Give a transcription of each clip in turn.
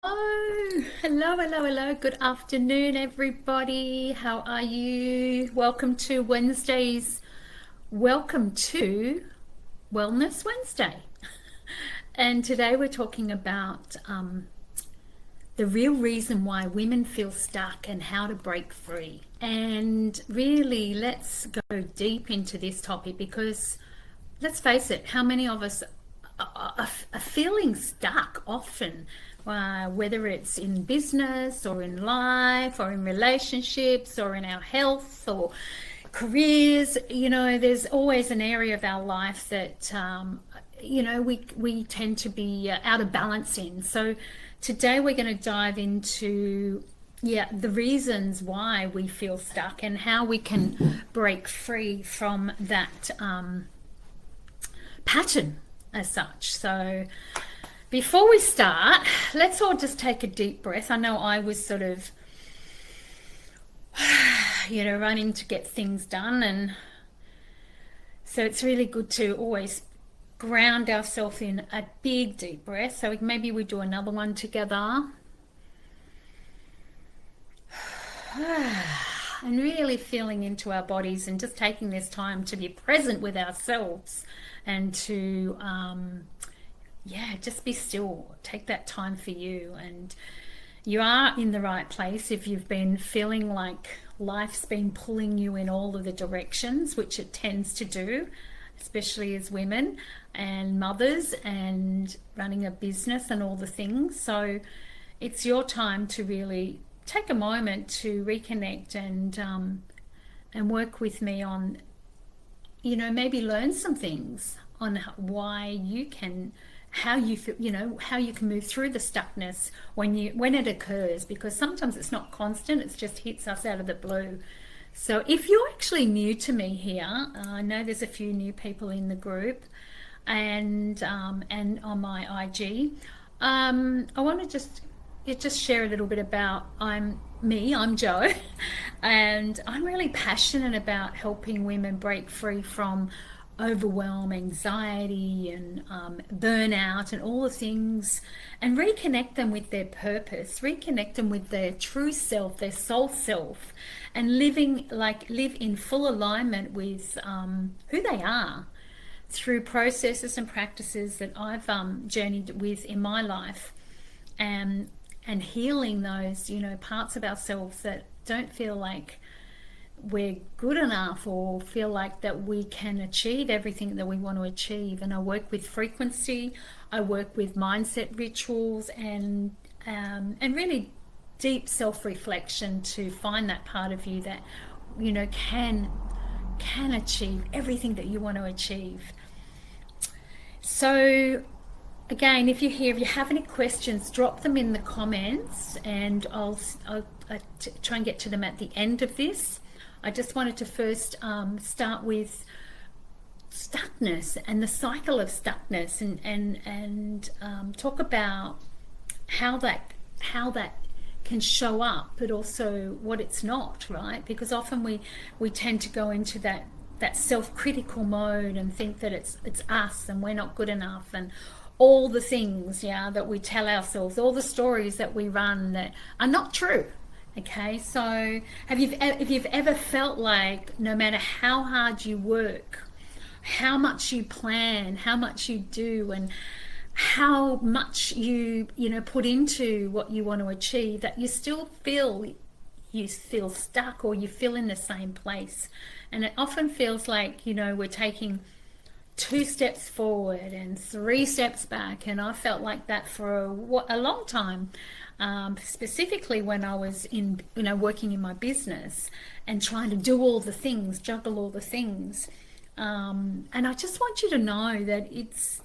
Oh, hello. Good afternoon, everybody. How are you? Welcome to Wednesday's. Welcome to Wellness Wednesday. And today we're talking about the real reason why women feel stuck and how to break free. And really, let's go deep into this topic because let's face it, how many of us are feeling stuck often, whether it's in business or in life or in relationships or in our health or careers. There's always an area of our life that we tend to be out of balance in. So today we're going to dive into the reasons why we feel stuck and how we can break free from that pattern as such. So before we start, let's all just take a deep breath. I know I was sort of running to get things done, and so it's really good to always ground ourselves in a big deep breath. So maybe we do another one together. And really feeling into our bodies and just taking this time to be present with ourselves and to just be still. Take that time for you, and you are in the right place if you've been feeling like life's been pulling you in all of the directions, which it tends to do, especially as women and mothers and running a business and all the things. So it's your time to really take a moment to reconnect and work with me on, maybe learn some things on why you can, how you feel, how you can move through the stuckness when it occurs, because sometimes it's not constant, it just hits us out of the blue. So if you're actually new to me here, I know there's a few new people in the group and on my IG. I want to just share a little bit about I'm Jo, and I'm really passionate about helping women break free from overwhelm, anxiety, and burnout, and all the things, and reconnect them with their purpose, reconnect them with their true self, their soul self, and live in full alignment with who they are through processes and practices that I've journeyed with in my life, and healing those parts of ourselves that don't feel like we're good enough or feel like that we can achieve everything that we want to achieve. And I work with frequency, I work with mindset rituals, and really deep self-reflection to find that part of you that can achieve everything that you want to achieve. So again, if you have any questions, drop them in the comments, and I'll try and get to them at the end of this. I just wanted to first start with stuckness and the cycle of stuckness, and talk about how that can show up, but also what it's not, right? Because often we tend to go into that self-critical mode and think that it's us and we're not good enough, and all the things that we tell ourselves, all the stories that we run that are not true. Okay, so if you've ever felt like no matter how hard you work, how much you plan, how much you do, and how much you put into what you want to achieve, that you still feel stuck, or you feel in the same place. And it often feels like we're taking 2 steps forward and 3 steps back, and I felt like that for a long time, specifically when I was working in my business and trying to do all the things, juggle all the things, and I just want you to know that it's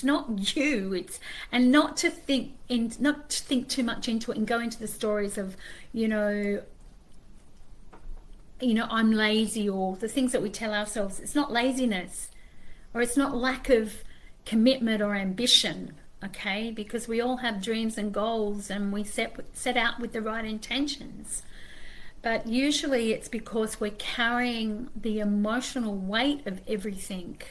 not you, and not to think too much into it and go into the stories of I'm lazy, or the things that we tell ourselves. It's not laziness, or it's not lack of commitment or ambition, okay? Because we all have dreams and goals, and we set out with the right intentions. But usually it's because we're carrying the emotional weight of everything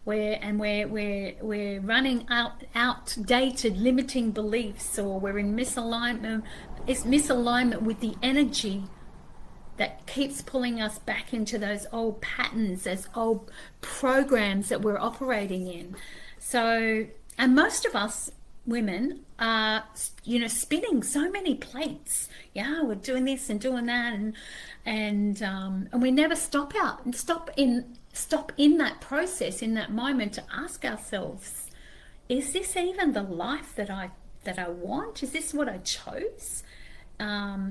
we're running outdated limiting beliefs, or we're in misalignment. It's misalignment with the energy that keeps pulling us back into those old patterns, those old programs that we're operating in. So, and most of us women are, spinning so many plates. Yeah, we're doing this and doing that, and we never stop in that process, in that moment, to ask ourselves, is this even the life that I want? Is this what I chose?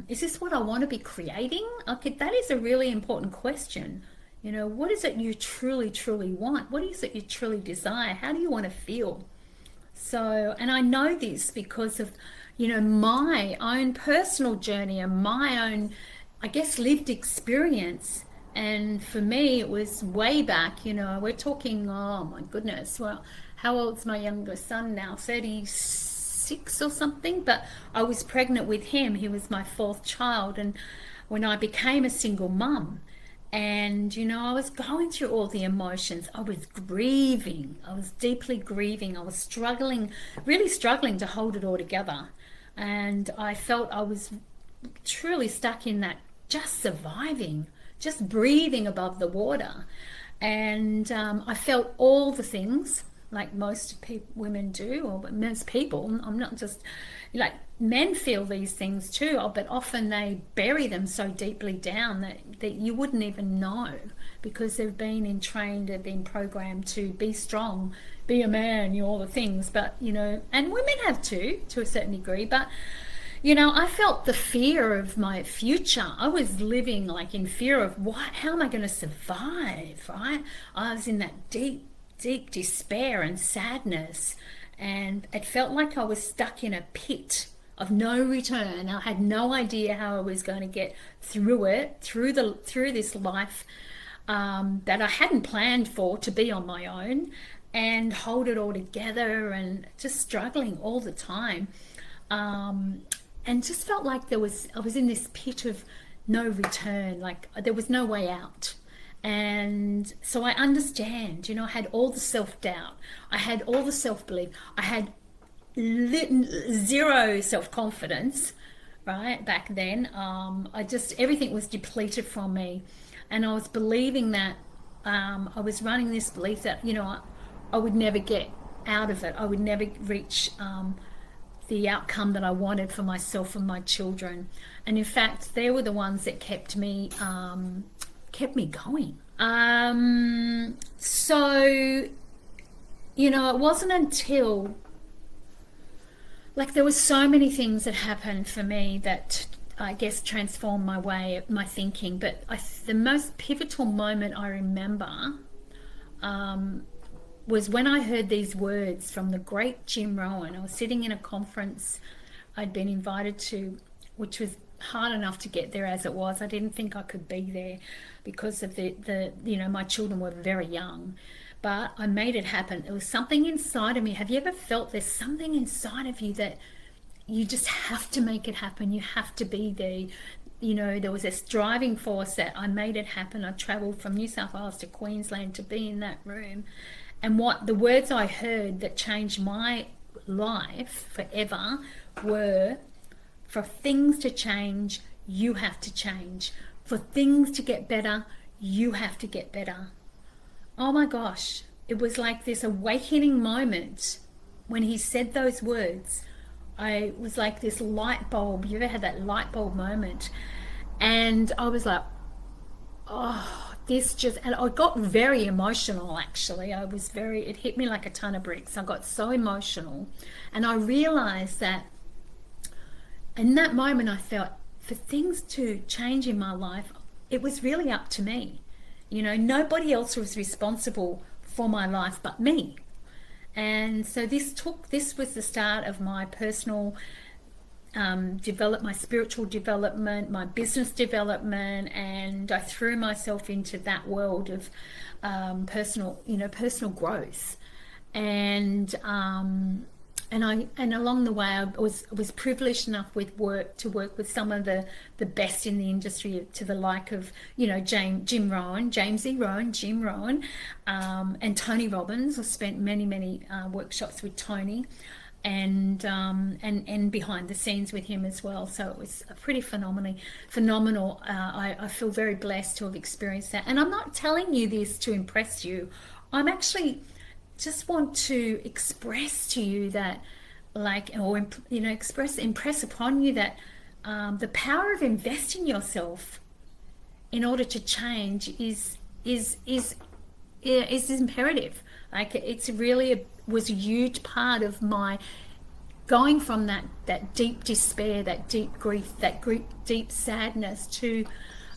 Is this what I want to be creating? Okay, that is a really important question. What is it you truly, truly want? What is it you truly desire? How do you want to feel? So, and I know this because of, my own personal journey and my own, I guess, lived experience. And for me, it was way back, we're talking, oh my goodness, well, how old's my younger son now? 36 or something, but I was pregnant with him. He was my fourth child. And when I became a single mum, and I was going through all the emotions, I was grieving, I was deeply grieving, I was really struggling to hold it all together. And I felt I was truly stuck in that, just surviving, just breathing above the water. And I felt all the things like most women do, or most people. I'm not just, like, men feel these things too, but often they bury them so deeply down that you wouldn't even know, because they've been programmed to be strong, be a man, all the things. But and women have too, to a certain degree. But I felt the fear of my future. I was living like in fear of how am I going to survive, right? I was in that deep despair and sadness, and it felt like I was stuck in a pit of no return. I had no idea how I was going to get through this life that I hadn't planned for, to be on my own and hold it all together, and just struggling all the time, and just felt like I was in this pit of no return, like there was no way out. And so I understand, I had all the self-doubt, I had all the self-belief, I had zero self-confidence, right, back then. Everything was depleted from me, and I was believing that, I was running this belief that, I would never get out of it, I would never reach the outcome that I wanted for myself and my children. And in fact, they were the ones that kept me going. So, it wasn't until, like, there was so many things that happened for me that I guess transformed my thinking. But the most pivotal moment I remember was when I heard these words from the great Jim Rohn. I was sitting in a conference I'd been invited to, which was hard enough to get there as it was. I didn't think I could be there because of my children were very young, but I made it happen. It was something inside of me. Have you ever felt there's something inside of you that you just have to make it happen? You have to be there. There was this driving force that I made it happen. I traveled from New South Wales to Queensland to be in that room. And what the words I heard that changed my life forever were, for things to change, you have to change. For things to get better, you have to get better. Oh my gosh, it was like this awakening moment when he said those words. I was like this light bulb. You ever had that light bulb moment? And I was like, oh, and I got very emotional, actually. It hit me like a ton of bricks. I got so emotional. And I realized that in that moment, I felt, for things to change in my life, it was really up to me. Nobody else was responsible for my life but me. And so this was the start of my personal my spiritual development, my business development, and I threw myself into that world of personal growth. And and along the way I was privileged enough with work to work with some of the best in the industry, to the like of, you know, Jim Rohn, James E. Rohn, Jim Rohn, and Tony Robbins. I spent many workshops with Tony, and behind the scenes with him as well. So it was a pretty phenomenal. I feel very blessed to have experienced that. And I'm not telling you this to impress you. I'm actually just want to express to you that, like, or you know, impress upon you that the power of investing yourself in order to change is imperative. Like, it's really was a huge part of my going from that deep despair, that deep grief, that deep sadness, to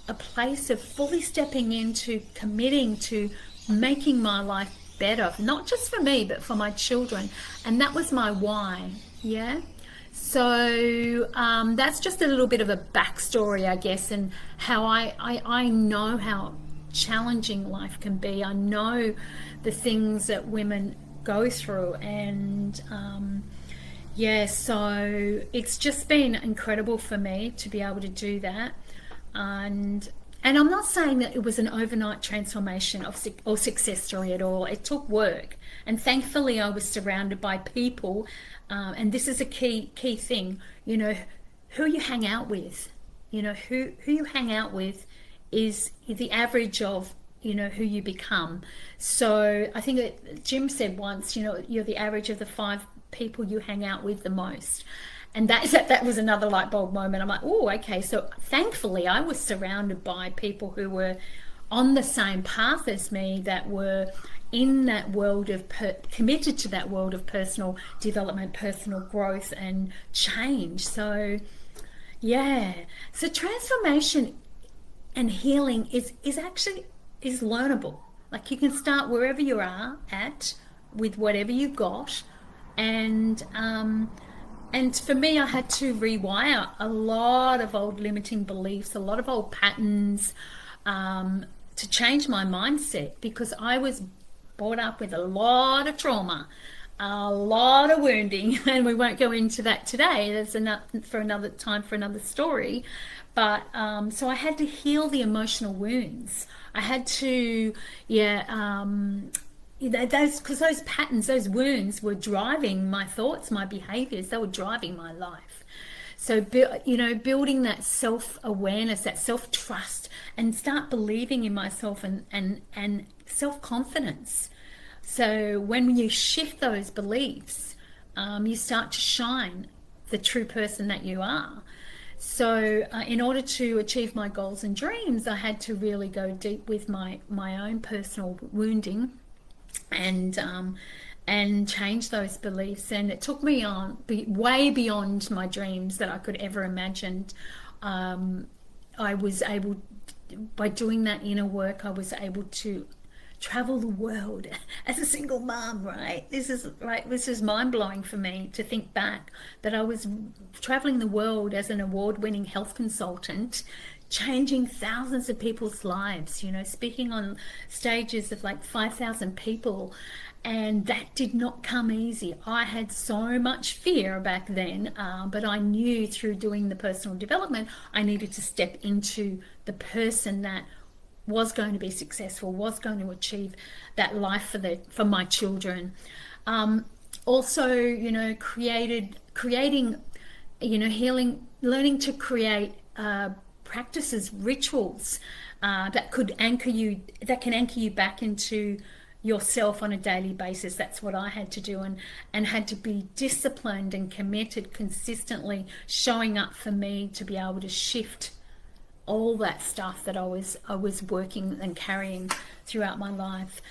a place of fully stepping into, committing to making my life better, not just for me but for my children. And that was my why. Yeah. So that's just a little bit of a backstory, I guess, and how I know how challenging life can be. I know the things that women go through, and yeah, so it's just been incredible for me to be able to do that. And I'm not saying that it was an overnight transformation or success story at all. It took work, and thankfully I was surrounded by people, and this is a key thing, you know, who you hang out with. You know, who you hang out with is the average of, you know, who you become. So I think that Jim said once, you know, you're the average of the 5 people you hang out with the most. And that was another light bulb moment. I'm like, oh, okay. So thankfully I was surrounded by people who were on the same path as me, that were in that world of committed to that world of personal development, personal growth and change. So yeah, so transformation and healing is actually learnable. Like, you can start wherever you are at with whatever you've got, and for me, I had to rewire a lot of old limiting beliefs, a lot of old patterns, to change my mindset, because I was brought up with a lot of trauma, a lot of wounding, and we won't go into that today. There's another time for another story. But so I had to heal the emotional wounds. I had to, because those patterns, those wounds were driving my thoughts, my behaviors. They were driving my life. So, you know, building that self-awareness, that self-trust, and start believing in myself and self-confidence. So when you shift those beliefs, you start to shine the true person that you are. So in order to achieve my goals and dreams, I had to really go deep with my own personal wounding, and change those beliefs. And it took me on way beyond my dreams that I could ever imagined. I was able, by doing that inner work, I was able to travel the world as a single mom, right? This is mind-blowing for me to think back that I was traveling the world as an award-winning health consultant, changing thousands of people's lives, you know, speaking on stages of like 5,000 people. And that did not come easy. I had so much fear back then, but I knew through doing the personal development, I needed to step into the person that was going to be successful, was going to achieve that life for my children. Also, you know, creating, you know, healing, learning to create practices, rituals that can anchor you back into yourself on a daily basis. That's what I had to do, and had to be disciplined and committed, consistently showing up for me to be able to shift all that stuff that I was working and carrying throughout my life.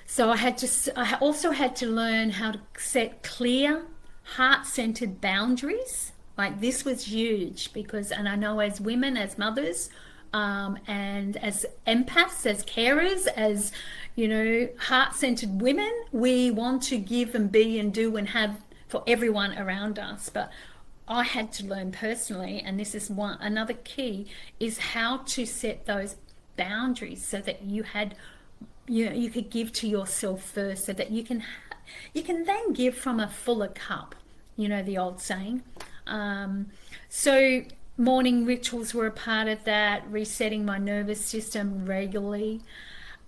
So I also had to learn how to set clear, heart-centered boundaries. Like, this was huge, because, and I know as women, as mothers, and as empaths, as carers, as, you know, heart-centered women, we want to give and be and do and have for everyone around us. But I had to learn personally, and this is another key, is how to set those boundaries so that you could give to yourself first, so that you can then give from a fuller cup. you know, the old saying. So morning rituals were a part of that, resetting my nervous system regularly.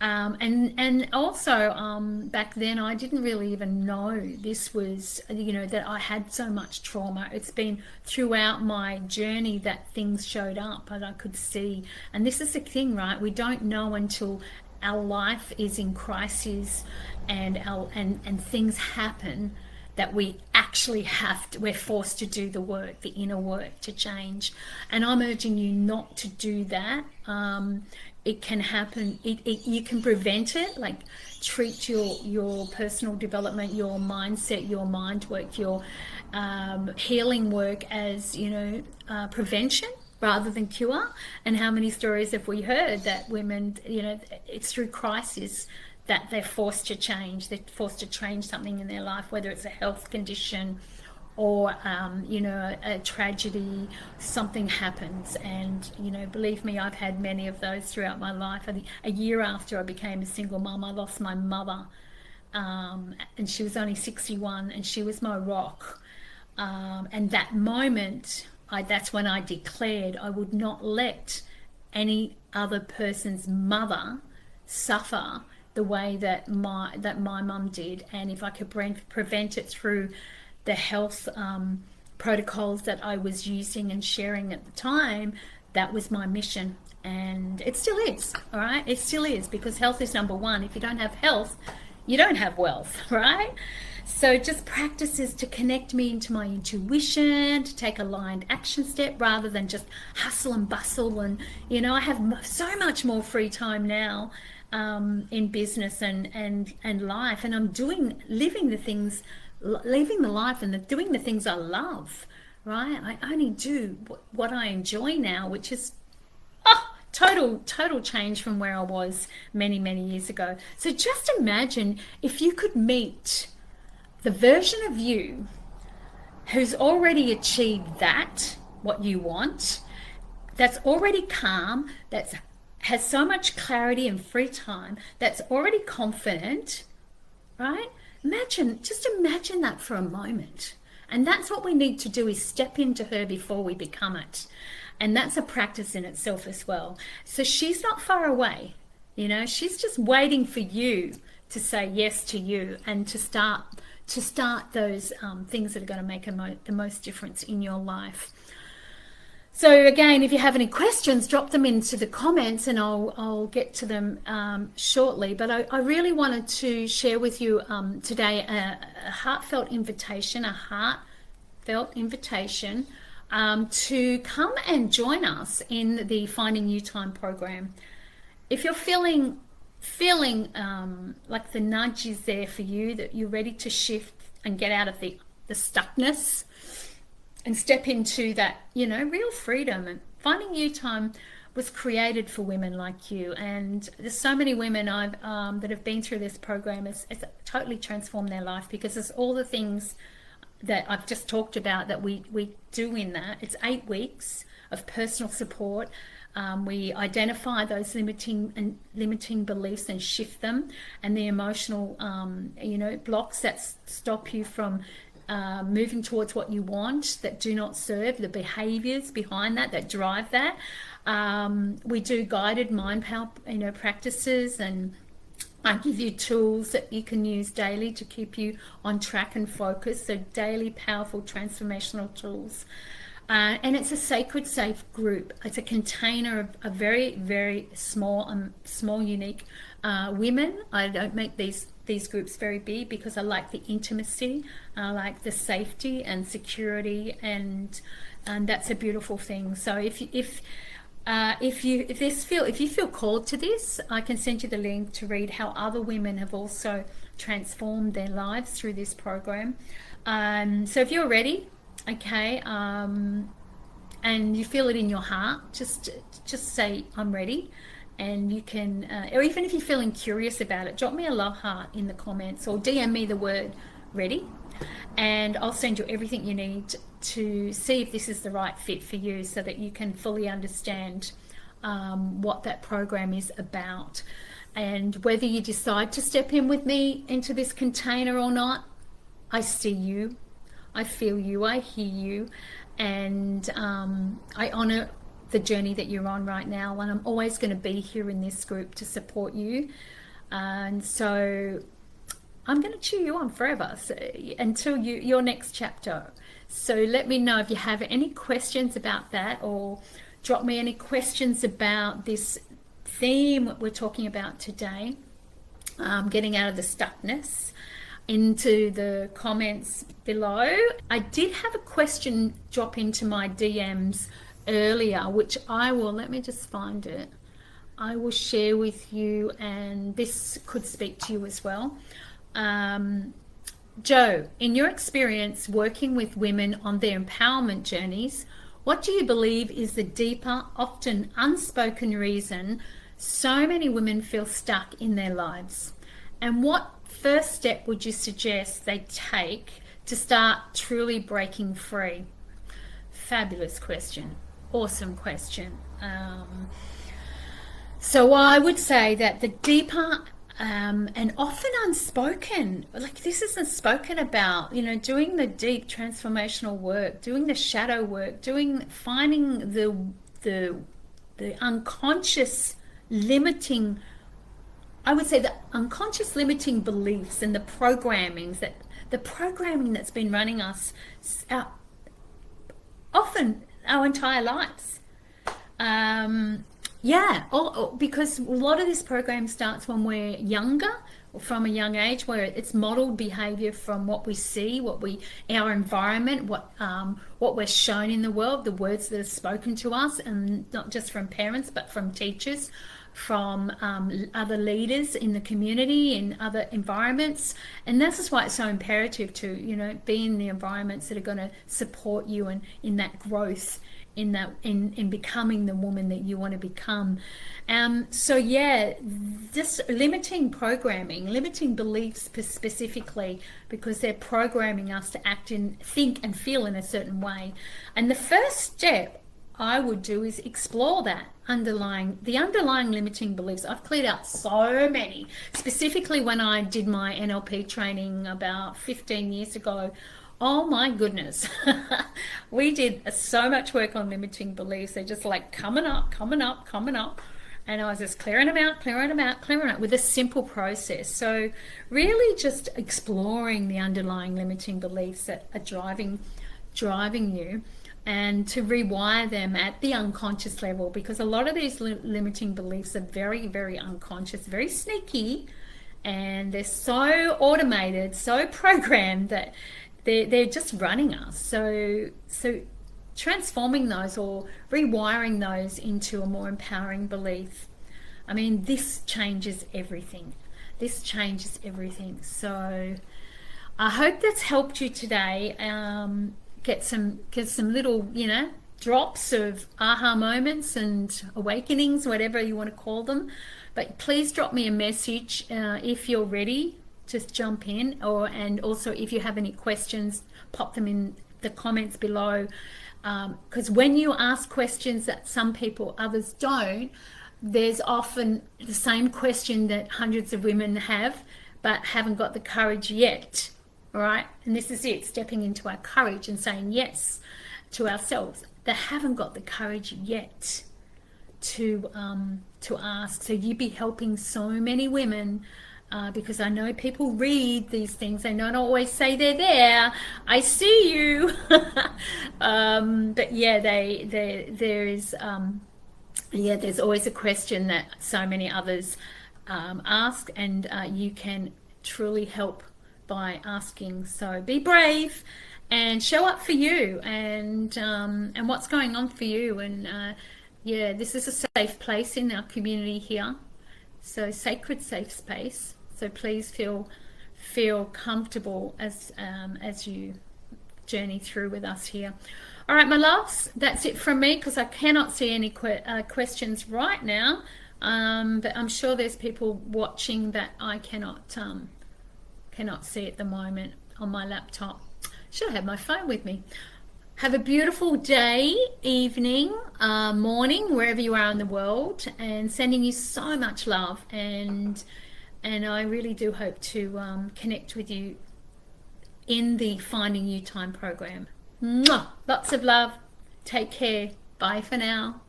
And also back then I didn't really even know this was, you know, that I had so much trauma. It's been throughout my journey that things showed up and I could see. And this is the thing, right? We don't know until our life is in crisis and things happen that we actually have to, we're forced to do the work, the inner work to change. And I'm urging you not to do that. It can happen. You can prevent it. Like, treat your personal development, your mindset, your mind work, your healing work as, you know, prevention rather than cure. And how many stories have we heard that women, you know, it's through crisis that they're forced to change. They're forced to change something in their life, whether it's a health condition or you know, a tragedy, something happens. And, you know, believe me, I've had many of those throughout my life. I think a year after I became a single mum, I lost my mother, and she was only 61, and she was my rock. And that moment, that's when I declared I would not let any other person's mother suffer the way that my mum did. And if I could prevent it through the health protocols that I was using and sharing at the time, that was my mission. And it still is, all right? It still is, because health is number one. If you don't have health, you don't have wealth, right? So just practices to connect me into my intuition, to take aligned action step rather than just hustle and bustle. And, you know, I have so much more free time now in business and life, and I'm living the life and doing the things I love, right? I only do what I enjoy now, which is total change from where I was many years ago. So just imagine if you could meet the version of you who's already achieved what you want, that's already calm, that has so much clarity and free time, that's already confident, right? Just imagine that for a moment. And that's what we need to do, is step into her before we become it. And that's a practice in itself as well. So she's not far away, you know, she's just waiting for you to say yes to you and to start those things that are going to make the most difference in your life. So again, if you have any questions, drop them into the comments and I'll get to them shortly. But I really wanted to share with you today a heartfelt invitation to come and join us in the Finding You Time program. If you're feeling like the nudge is there for you, that you're ready to shift and get out of the stuckness and step into that, you know, real freedom. And Finding You Time was created for women like you, and there's so many women that have been through this program. It's totally transformed their life, because it's all the things that I've just talked about that we do in that. It's 8 weeks of personal support. We identify those limiting beliefs and shift them, and the emotional blocks that stop you from moving towards what you want, that do not serve, the behaviors behind that drive that. We do guided mind power practices, and I give you tools that you can use daily to keep you on track and focused. So daily powerful transformational tools. And it's a sacred safe group. It's a container of very, very small, unique women. I don't make these groups very big because I like the intimacy, I like the safety and security, and that's a beautiful thing. So if you feel called to this, I can send you the link to read how other women have also transformed their lives through this program. So if you're ready, okay, and you feel it in your heart, just say I'm ready. And you can, or even if you're feeling curious about it, drop me a love heart in the comments or DM me the word ready, and I'll send you everything you need to see if this is the right fit for you, so that you can fully understand what that program is about. And whether you decide to step in with me into this container or not, I see you. I feel you, I hear you, and I honor the journey that you're on right now, and I'm always going to be here in this group to support you. And so I'm going to cheer you on forever, so, until your next chapter. So let me know if you have any questions about that, or drop me any questions about this theme we're talking about today, getting out of the stuckness, into the comments below. I did have a question drop into my DMs earlier, which I will, let me just find it. I will share with you, and this could speak to you as well. Joe, in your experience working with women on their empowerment journeys, what do you believe is the deeper, often unspoken reason so many women feel stuck in their lives? And what first step would you suggest they take to start truly breaking free? Fabulous question. Awesome question. So I would say that the deeper and often unspoken, like this isn't spoken about, you know, doing the deep transformational work, doing the shadow work, finding the unconscious limiting, I would say the unconscious limiting beliefs and the programming that's been running us often our entire lives. Because a lot of this program starts when we're younger, or from a young age, where it's modeled behavior from what we see, our environment, what we're shown in the world, the words that are spoken to us, and not just from parents, but from teachers, from other leaders in the community, in other environments. And this is why it's so imperative to, you know, be in the environments that are going to support you and in that growth, in becoming the woman that you want to become. Just limiting programming, limiting beliefs specifically, because they're programming us to act think and feel in a certain way. And the first step I would do is explore the underlying limiting beliefs. I've cleared out so many, specifically when I did my NLP training about 15 years ago. Oh my goodness. We did so much work on limiting beliefs. They're just like coming up. And I was just clearing them out with a simple process. So really just exploring the underlying limiting beliefs that are driving you, and to rewire them at the unconscious level, because a lot of these limiting beliefs are very, very unconscious, very sneaky, and they're so automated, so programmed that they're just running us. So transforming those or rewiring those into a more empowering belief, I mean, this changes everything. So I hope that's helped you today. Get some little, you know, drops of aha moments and awakenings, whatever you want to call them. But please drop me a message if you're ready. Just jump in, and also if you have any questions, pop them in the comments below, because when you ask questions that some people, others don't, there's often the same question that hundreds of women have but haven't got the courage yet. All right, and this is it, stepping into our courage and saying yes to ourselves. They haven't got the courage yet to ask. So you'd be helping so many women. Because I know people read these things, they don't always say they're there. I see you. But yeah, there's always a question that so many others ask, and you can truly help by asking. So be brave and show up for you, and what's going on for you. And this is a safe place in our community here. So sacred, safe space. So please feel comfortable as you journey through with us here. All right, my loves, that's it from me, because I cannot see any questions right now. But I'm sure there's people watching that I cannot see at the moment on my laptop. Should have my phone with me. Have a beautiful day, evening, morning, wherever you are in the world, and sending you so much love. And I really do hope to connect with you in the Finding You Time program. Mwah! Lots of love. Take care. Bye for now.